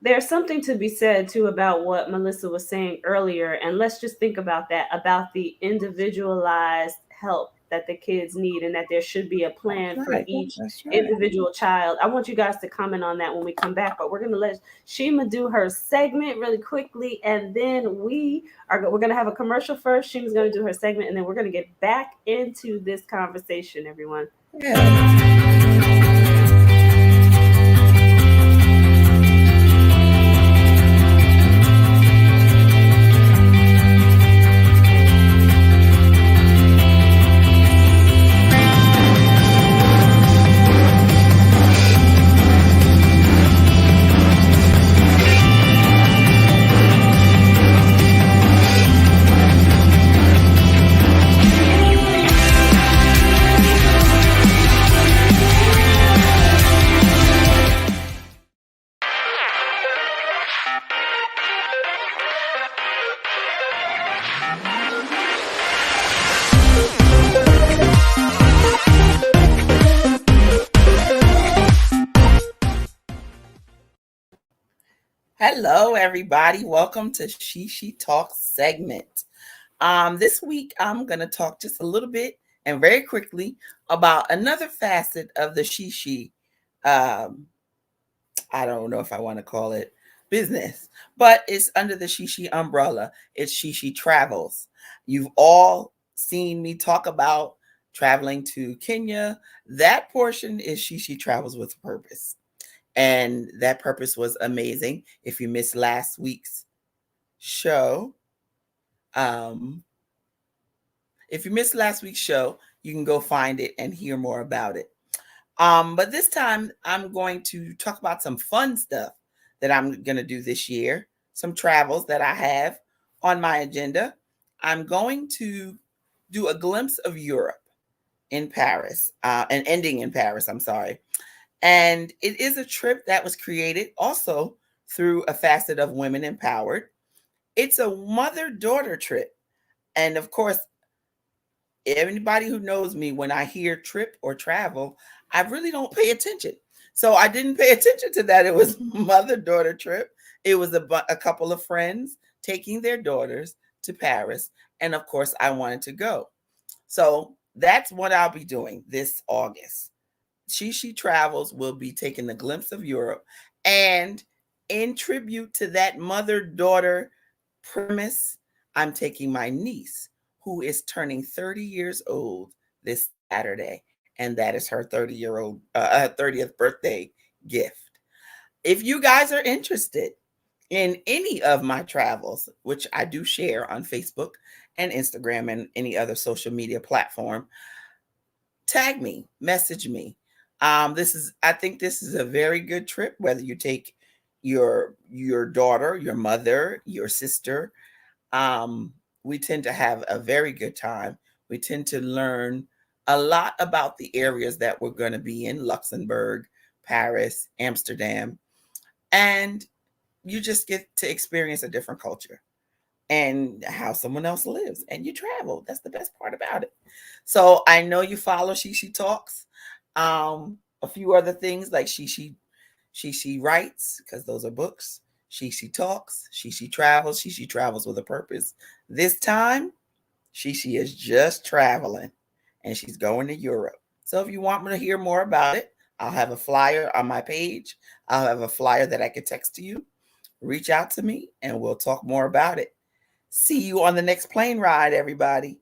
S1: there's something to be said too about what Melissa was saying earlier, and let's just think about that, about the individualized help that the kids need, and that there should be a plan for each individual child. I want you guys to comment on that when we come back, but we're going to let Shima do her segment really quickly, and then we're going to have a commercial first. Shima's going to do her segment, and then we're going to get back into this conversation, everyone.
S3: Hello, everybody. Welcome to She Talk segment. This week, I'm going to talk just a little bit and very quickly about another facet of the She. I don't know if I want to call it business, but it's under the She umbrella. It's She Travels. You've all seen me talk about traveling to Kenya. That portion is She Travels with a Purpose. And that purpose was amazing. If you missed last week's show, you can go find it and hear more about it. But this time I'm going to talk about some fun stuff that I'm going to do this year, some travels that I have on my agenda. I'm going to do a glimpse of Europe in Paris, and ending in Paris, I'm sorry. And it is a trip that was created also through a facet of Women Empowered. It's a mother-daughter trip. And of course, anybody who knows me, when I hear trip or travel, I really don't pay attention. So I didn't pay attention to that. It was mother-daughter trip. It was a couple of friends taking their daughters to Paris. And of course, I wanted to go. So that's what I'll be doing this August. She Travels will be taking a glimpse of Europe, and in tribute to that mother-daughter premise, I'm taking my niece, who is turning 30 years old this Saturday, and that is her 30th birthday gift. If you guys are interested in any of my travels, which I do share on Facebook and Instagram and any other social media platform, tag me, message me. I think this is a very good trip, whether you take your daughter, your mother, your sister, we tend to have a very good time. We tend to learn a lot about the areas that we're going to be in: Luxembourg, Paris, Amsterdam. And you just get to experience a different culture and how someone else lives, and you travel. That's the best part about it. So I know you follow She Talks. A few other things like She writes, because those are books. She Talks. She travels. She travels with a purpose. This time, She is just traveling, and she's going to Europe. So if you want me to hear more about it, I'll have a flyer on my page. I'll have a flyer that I can text to you. Reach out to me, and we'll talk more about it. See you on the next plane ride, everybody.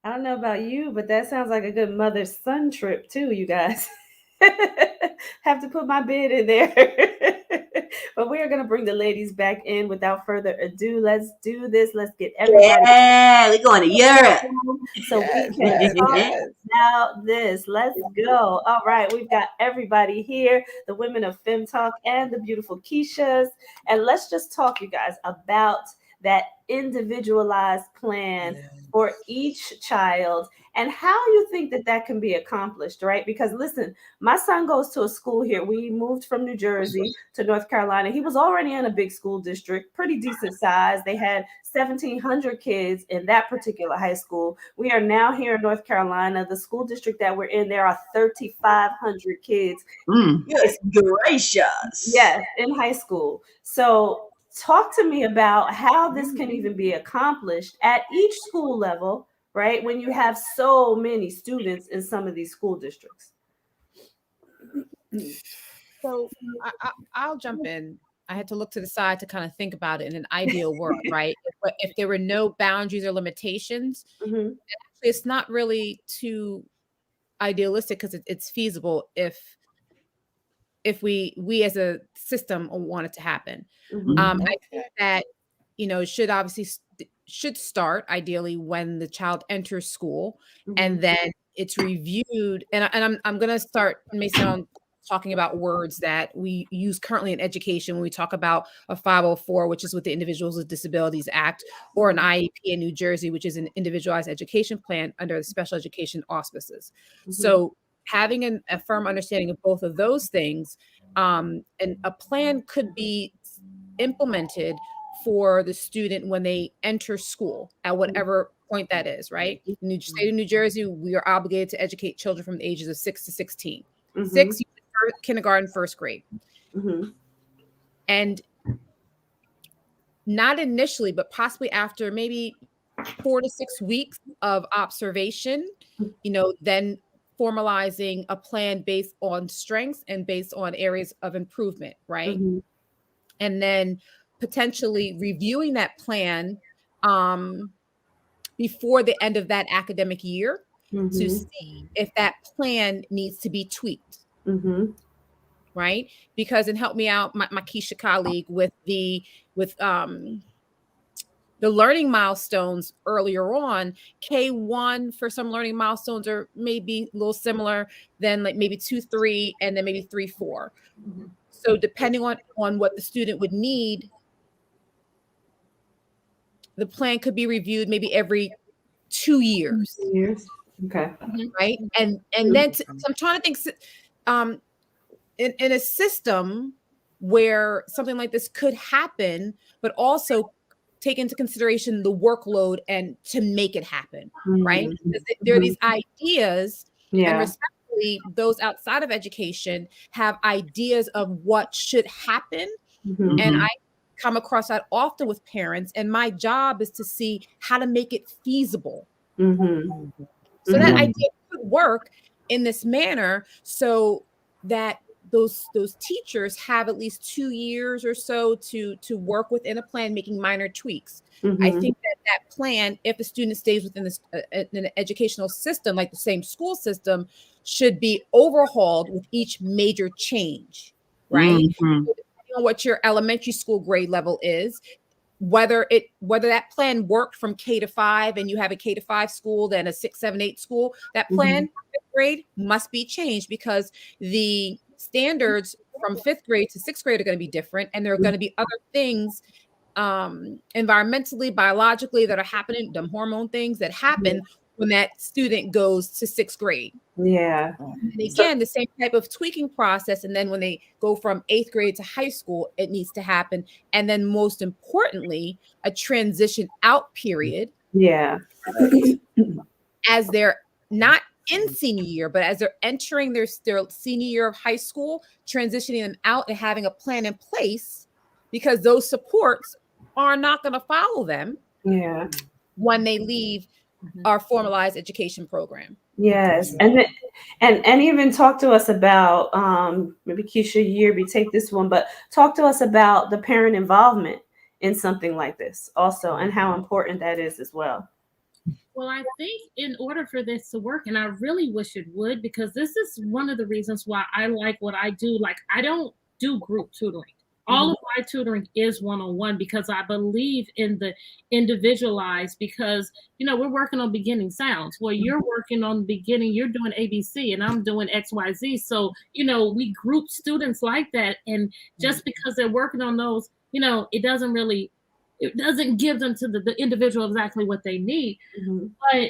S1: I don't know about you, but that sounds like a good mother-son trip too, you guys. Have to put my bid in there. But we are going to bring the ladies back in without further ado. Let's do this. Let's get everybody.
S2: Yeah, we're going to Europe.
S1: So we can talk about this. Let's go. All right. We've got everybody here, the women of FEM Talk and the beautiful Keishas. And let's just talk, you guys, about that individualized plan for each child and how you think that that can be accomplished, right? Because listen, my son goes to a school here. We moved from New Jersey to North Carolina. He was already in a big school district, pretty decent size. They had 1,700 kids in that particular high school. We are now here in North Carolina. The school district that we're in, there are 3,500 kids.
S2: Yes, gracious.
S1: Yes, in high school. So talk to me about how this can even be accomplished at each school level, right? When you have so many students in some of these school districts.
S5: So I'll jump in. I had to look to the side to kind of think about it in an ideal world, right? If there were no boundaries or limitations, actually it's not really too idealistic because it's feasible if we as a system want it to happen. I think that, should obviously should start ideally when the child enters school, and then it's reviewed. And I'm going to start, it may sound talking about words that we use currently in education when we talk about a 504, which is with the Individuals with Disabilities Act, or an IEP in New Jersey, which is an individualized education plan under the special education auspices. So having a firm understanding of both of those things, and a plan could be implemented for the student when they enter school at whatever point that is, right? In the state of New Jersey, we are obligated to educate children from the ages of 6 to 16. 6, kindergarten, first grade. And not initially, but possibly after maybe 4 to 6 weeks of observation, then formalizing a plan based on strengths and based on areas of improvement, right? And then potentially reviewing that plan before the end of that academic year to see if that plan needs to be tweaked. Right? Because, and help me out, my Keisha colleague, with the learning milestones earlier on. K1 for some learning milestones are maybe a little similar than like maybe 2, 3, and then maybe 3, 4. So depending on what the student would need, the plan could be reviewed maybe every 2 years.
S1: Okay.
S5: Right. And then I'm trying to think, in a system where something like this could happen, but also take into consideration the workload and to make it happen, right? Because there are these ideas, and respectfully, those outside of education have ideas of what should happen. And I come across that often with parents, and my job is to see how to make it feasible. So that idea could work in this manner so that those teachers have at least 2 years or so to work within a plan, making minor tweaks. I think that plan, if the student stays within this an educational system, like the same school system, should be overhauled with each major change. right? Mm-hmm. So depending on what your elementary school grade level is, whether that plan worked from K to 5 and you have a K to 5 school, then a 6, 7, 8 school, that plan fifth grade must be changed because the standards from 5th grade to 6th grade are going to be different, and there are going to be other things environmentally, biologically that are happening, the hormone things that happen when that student goes to 6th grade.
S1: Yeah.
S5: And again, the same type of tweaking process. And then when they go from 8th grade to high school, it needs to happen. And then most importantly, a transition out period.
S1: Yeah.
S5: As they're not in senior year, but as they're entering their senior year of high school, transitioning them out and having a plan in place, because those supports are not going to follow them when they leave our formalized education program.
S1: Yes. And even talk to us about, maybe Keisha, Yerby, take this one, but talk to us about the parent involvement in something like this also, and how important that is as well.
S6: Well, I think in order for this to work, and I really wish it would, because this is one of the reasons why I like what I do. Like, I don't do group tutoring. All of my tutoring is one-on-one because I believe in the individualized, because, we're working on beginning sounds. Well, you're working on the beginning, you're doing ABC and I'm doing XYZ. So, we group students like that. And just because they're working on those, it doesn't give them to the individual exactly what they need. But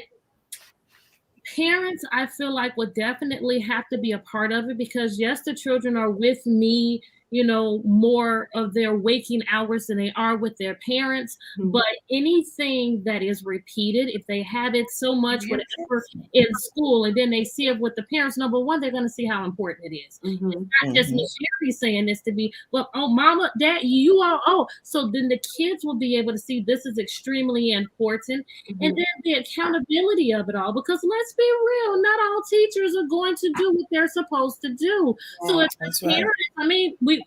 S6: parents, I feel like, would definitely have to be a part of it, because yes, the children are with me, more of their waking hours than they are with their parents. But anything that is repeated, if they have it so much, whatever, in school, and then they see it with the parents, number one, they're going to see how important it is. It's not just Miss Sherry saying this to be, well, oh, mama, dad, you are, so then the kids will be able to see this is extremely important. And then the accountability of it all, because let's be real, not all teachers are going to do what they're supposed to do. So if the parents,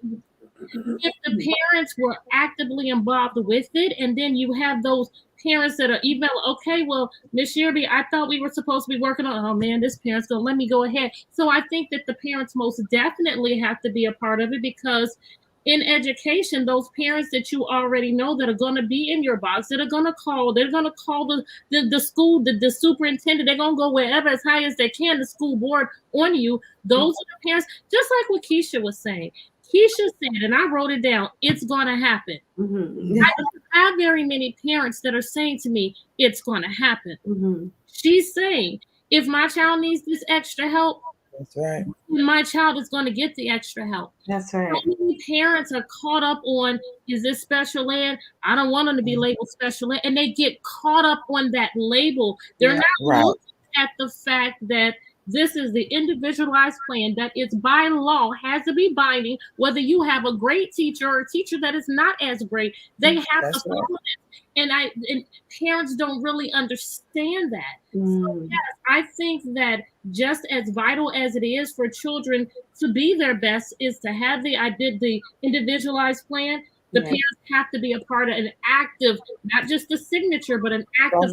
S6: if the parents were actively involved with it, and then you have those parents that are email, okay, well, Miss Yerby, I thought we were supposed to be working on, oh man, this parent's gonna let me go ahead. So I think that the parents most definitely have to be a part of it, because in education, those parents that you already know that are going to be in your box, that are going to call, they're going to call the school, the superintendent, they're going to go wherever as high as they can, the school board on you. Those are the parents, just like what Keisha was saying. Keisha said, and I wrote it down, it's going to happen. I don't have very many parents that are saying to me, it's going to happen. She's saying, if my child needs this extra help,
S3: that's right,
S6: my child is going to get the extra help.
S1: That's right.
S6: So many parents are caught up on, is this special ed? I don't want them to be labeled special ed. And they get caught up on that label. They're not looking at the fact that this is the individualized plan that is by law, has to be binding, whether you have a great teacher or a teacher that is not as great. They have to follow it. And parents don't really understand that. So yes, I think that just as vital as it is for children to be their best is to have the individualized plan. The parents have to be a part of an active, not just a signature, but an active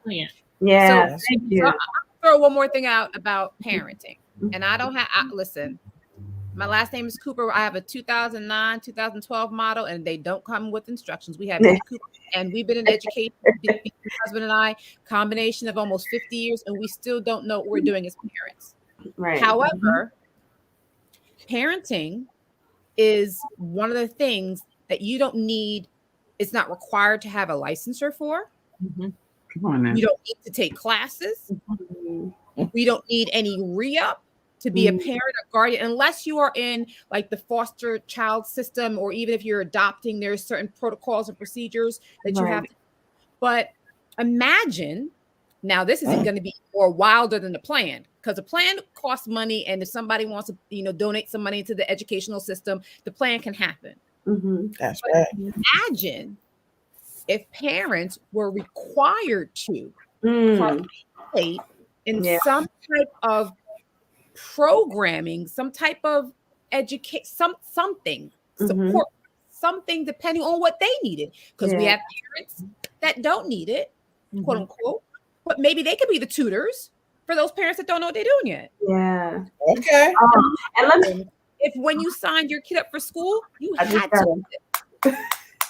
S6: plan.
S1: Yeah.
S5: So, thank you. So I'll throw one more thing out about parenting. And I don't have, listen, my last name is Cooper. I have a 2009, 2012 model, and they don't come with instructions. We have Cooper, and we've been in education, my husband and I, combination of almost 50 years, and we still don't know what we're doing as parents.
S1: Right.
S5: However, parenting is one of the things that you don't need. It's not required to have a licensure for.
S4: Come on now.
S5: You don't need to take classes. We don't need any re-up to be a parent or guardian, unless you are in like the foster child system, or even if you're adopting, there's certain protocols and procedures that you have to. But imagine, now this isn't going to be more wilder than the plan, because the plan costs money, and if somebody wants to donate some money to the educational system, the plan can happen.
S3: That's
S5: but
S3: right.
S5: Imagine if parents were required to participate in some type of programming, some type of something support, something depending on what they needed, because we have parents that don't need it, quote unquote, but maybe they could be the tutors for those parents that don't know what they're doing yet.
S1: Yeah.
S3: Okay.
S1: And
S5: if when you signed your kid up for school, you had to.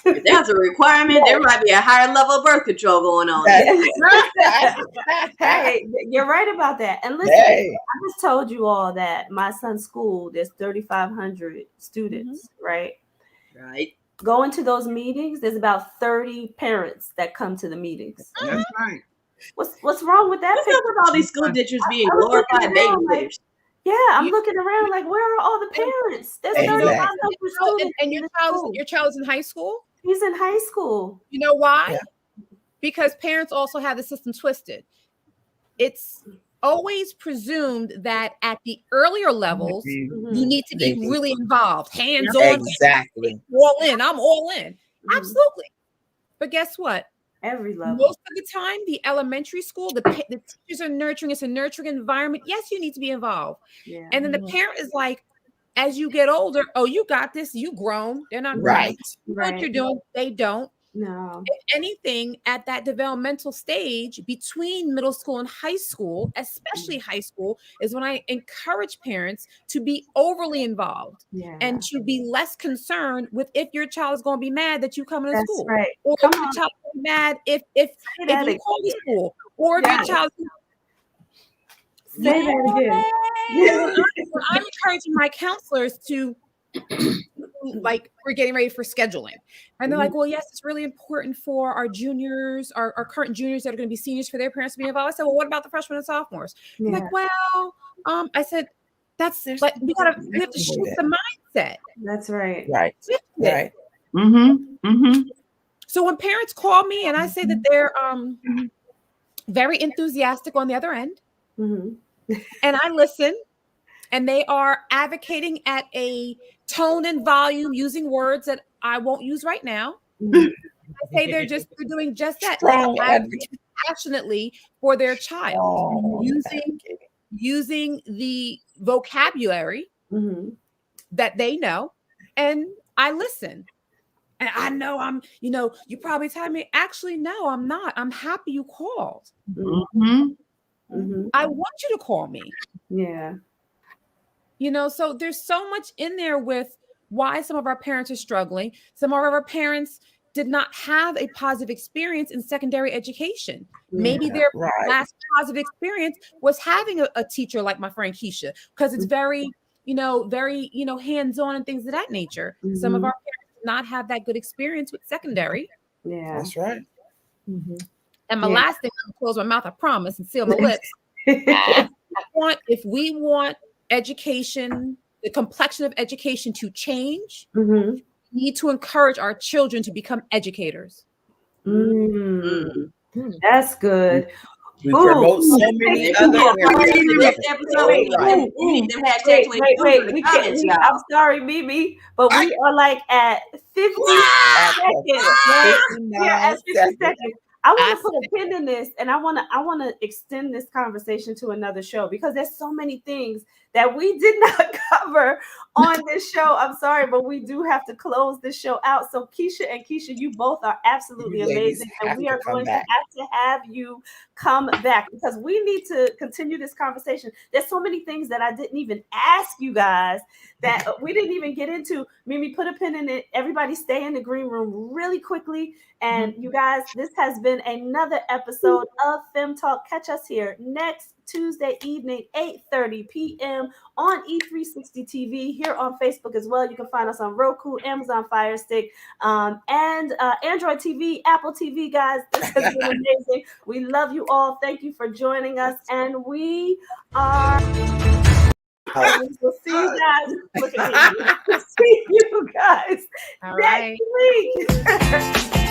S2: If that's a requirement, there might be a higher level of birth control going on.
S1: Hey, you're right about that. And listen, I just told you all that my son's school, there's 3,500 students, right?
S2: Right.
S1: Going to those meetings, there's about 30 parents that come to the meetings.
S4: That's right.
S1: What's wrong with that?
S2: What's up with all these school districts being glorified babysitters?
S1: I'm looking around like, where are all the parents? There's 35 students.
S5: And your child is in high school?
S1: He's in high school.
S5: You know why? Yeah. Because parents also have the system twisted. It's always presumed that at the earlier levels, you need to be really involved, hands-on.
S3: Exactly.
S5: All in. I'm all in. Absolutely. But guess what?
S1: Every level.
S5: Most of the time, the elementary school, the teachers are nurturing. It's a nurturing environment. Yes, you need to be involved. Yeah. And then the parent is like, as you get older, oh, you got this. You grown. They're not right. What you're doing, they don't.
S1: No.
S5: If anything, at that developmental stage between middle school and high school, especially high school, is when I encourage parents to be overly involved and to be less concerned with if your child is going to be mad that you come to school,
S1: right.
S5: or if your child is mad if you call the school, or if your child.
S1: Say that again.
S5: I'm encouraging my counselors to. Like, we're getting ready for scheduling, and they're like, well, yes, it's really important for our juniors, our current juniors that are going to be seniors, for their parents to be involved. I said, well, what about the freshmen and sophomores? Like, well, I said, that's like, we have to shift the mindset.
S1: That's right.
S3: Right.
S5: So when parents call me and I say that they're very enthusiastic on the other end, and I listen, and they are advocating at a tone and volume using words that I won't use right now. I say they're doing just that. Passionately for their child, using the vocabulary that they know, and I listen. And I know you probably tell me, actually, no, I'm not. I'm happy you called. I want you to call me.
S1: Yeah.
S5: So there's so much in there with why some of our parents are struggling. Some of our parents did not have a positive experience in secondary education. Maybe their last positive experience was having a teacher like my friend Keisha, because it's very hands-on and things of that nature. Some of our parents did not have that good experience with secondary.
S1: Yeah,
S3: that's right.
S5: And my last thing, I'm gonna close my mouth, I promise, and seal my lips. If we want education, the complexion of education to change, we need to encourage our children to become educators.
S1: That's good.
S3: We promote so many other
S1: I'm sorry, Mimi, but we are like at 50 seconds. At 50 seconds. I want to put a pin in this, and I want to extend this conversation to another show, because there's so many things that we did not cover on this show. I'm sorry, but we do have to close this show out. So Keisha and Keisha, you both are absolutely amazing, and we are going to have you come back, because we need to continue this conversation. There's so many things that I didn't even ask you guys that we didn't even get into. Mimi, put a pin in it. Everybody stay in the green room really quickly. And you guys, this has been another episode of FEM Talk. Catch us here next Tuesday evening, 8:30 p.m. on E360 TV, here on Facebook as well. You can find us on Roku, Amazon Fire Stick, and Android TV, Apple TV, guys. This has been amazing. We love you all. Thank you for joining us. And we are... We'll see you guys. Look at me. We'll see you guys next week.